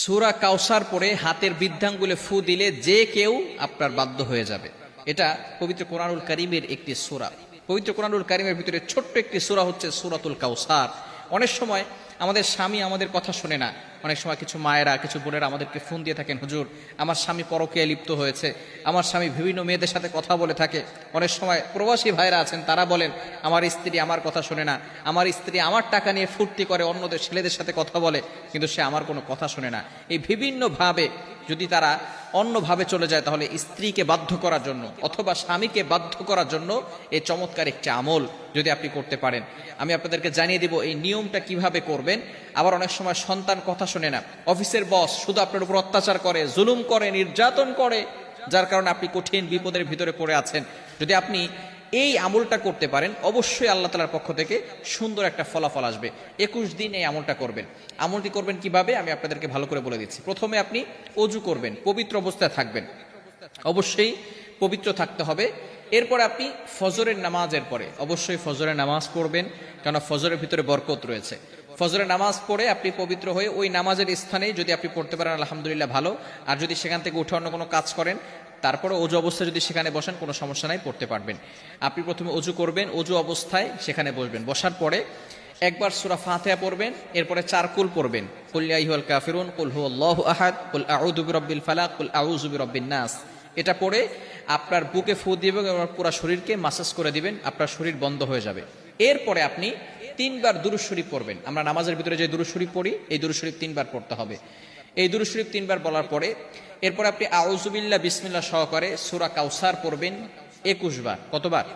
সূরা কাউসার পড়ে হাতের বৃদ্ধাঙ্গুলে ফু দিলে যে কেউ আপনার বাধ্য হয়ে যাবে। এটা পবিত্র কোরআনুল কারীমের একটি সূরা। পবিত্র কোরআনুল কারীমের ভিতরে ছোট্ট একটি সূরা হচ্ছে সূরাতুল কাউসার। অনেক সময় আমাদের স্বামী আমাদের কথা শোনে না। অনেক সময় কিছু মায়েরা, কিছু বোনেরা আমাদেরকে ফোন দিয়ে থাকেন, হুজুর আমার স্বামী পরকীয়ায় লিপ্ত হয়েছে, আমার স্বামী বিভিন্ন মেয়েদের সাথে কথা বলে থাকে। অনেক সময় প্রবাসী ভাইরা আছেন, তারা বলেন আমার স্ত্রী আমার কথা শোনে না, আমার স্ত্রী আমার টাকা নিয়ে ফুর্তি করে অন্যদের ছেলেদের সাথে কথা বলে, কিন্তু সে আমার কোনো কথা শোনে না। এই বিভিন্নভাবে যদি তারা অন্যভাবে চলে যায়, তাহলে স্ত্রীকে বাধ্য করার জন্য অথবা স্বামীকে বাধ্য করার জন্য এই চমৎকার একটি আমল যদি আপনি করতে পারেন, আমি আপনাদেরকে জানিয়ে দিব এই নিয়মটা কিভাবে করবেন। আবার অনেক সময় সন্তান কথা শোনে না, অফিসের বস শুধু আপনার উপর অত্যাচার করে, জুলুম করে, নির্যাতন করে, যার কারণে আপনি কঠিন বিপদের ভিতরে পড়ে আছেন। যদি আপনি এই আমলটা করতে পারেন, অবশ্যই আল্লাহ তাআলার পক্ষ থেকে সুন্দর একটা ফলাফল আসবে। 21 দিন এই আমলটা করবেন। আমলটি করবেন কিভাবে আমি আপনাদেরকে ভালো করে বলে দিচ্ছি। প্রথমে আপনি ওযু করবেন, পবিত্র অবস্থায় থাকবেন, অবশ্যই পবিত্র থাকতে হবে। এরপর আপনি ফজরের নামাজের পরে অবশ্যই ফজরের নামাজ পড়বেন, কারণ ফজরের ভিতরে বরকত রয়েছে। ফজরের নামাজ পড়ে আপনি পবিত্র হয়ে ওই নামাজের স্থানে যদি আপনি পড়তে পারেন আলহামদুলিল্লাহ ভালো। আর যদি সেখান থেকে উঠে অন্য কোনো কাজ করেন, তারপরে অজু অবস্থায় যদি সেখানে বসেন কোনো সমস্যা নাই, পড়তে পারবেন। আপনি প্রথমে অজু করবেন, অজু অবস্থায় সেখানে বসবেন, বসার পরে একবার সূরা ফাতিহা পড়বেন, এরপরে 4 কুল পড়বেন, কুল ইয়া আইয়ুহাল কাফিরুন, কুল হুয়াল্লাহু আহাদ, কুল আউযু বিরাব্বিল ফালাক, কুল আউযু বিরাব্বিন নাস। এটা পড়ে আপনার বুকে ফু দিবেন এবং পুরো শরীরকে মাসাজ করে দিবেন, আপনার শরীর বন্ধ হয়ে যাবে। এরপরে আপনি 3 বার দুরূদ শরীফ পড়বেন। আমরা নামাজের ভিতরে যে দুরূদ শরীফ পড়ি, এই দুরূদ শরীফ 3 বার পড়তে হবে। এই দুরূদ শরীফ 3 বার বলার পরে এরপর আপনি আউযু বিল্লাহ বিসমিল্লাহ সহকারে সূরা কাউসার পড়বেন 21 বার। কতবার?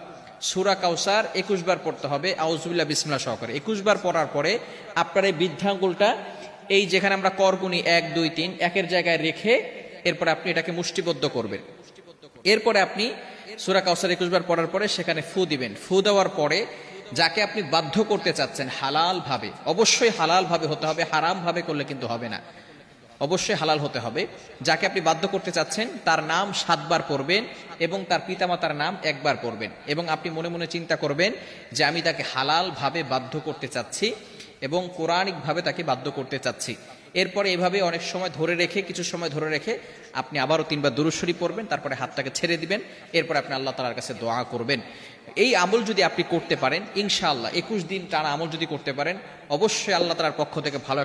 সূরা কাউসার 21 বার পড়তে হবে আউযু বিল্লাহ বিসমিল্লাহ সহকারে। 21 বার পড়ার পরে আপনার এই বৃদ্ধাঙ্গুলটা এই যেখানে আমরা করগুনি 1 2 3 একের জায়গায় রেখে এরপর আপনি এটাকে মুষ্টিবদ্ধ করবেন। এরপরে আপনি সূরা কাউসার 21 বার পড়ার পরে সেখানে ফু দিবেন। ফু দেওয়ার পরে যাকে আপনি বাধ্য করতে চাচ্ছেন হালাল ভাবে, অবশ্যই হালাল ভাবে হতে হবে, হারাম ভাবে করলে কিন্তু হবে না, অবশ্যই হালাল হতে হবে। যাকে আপনি বাধ্য করতে চাচ্ছেন তার নাম 7 বার পড়বেন এবং তার পিতামাতার নাম 1 বার পড়বেন, এবং আপনি মনে মনে চিন্তা করবেন যে আমি তাকে হালাল ভাবে বাধ্য করতে চাচ্ছি এবং কোরআনিক ভাবে তাকে বাধ্য করতে চাচ্ছি। এরপরে এভাবে অনেক সময় ধরে রেখে, কিছু সময় ধরে রেখে আপনি আবারও 3 বার দুরূদ শরীফ পড়বেন, তারপরে হাতটাকে ছেড়ে দিবেন। এরপর আপনি আল্লাহ তাআলার কাছে দোয়া করবেন। এই আমল যদি আপনি করতে পারেন ইনশাআল্লাহ 21 দিন টানা আমল যদি করতে পারেন, অবশ্যই আল্লাহ তাআলার পক্ষ থেকে ভালো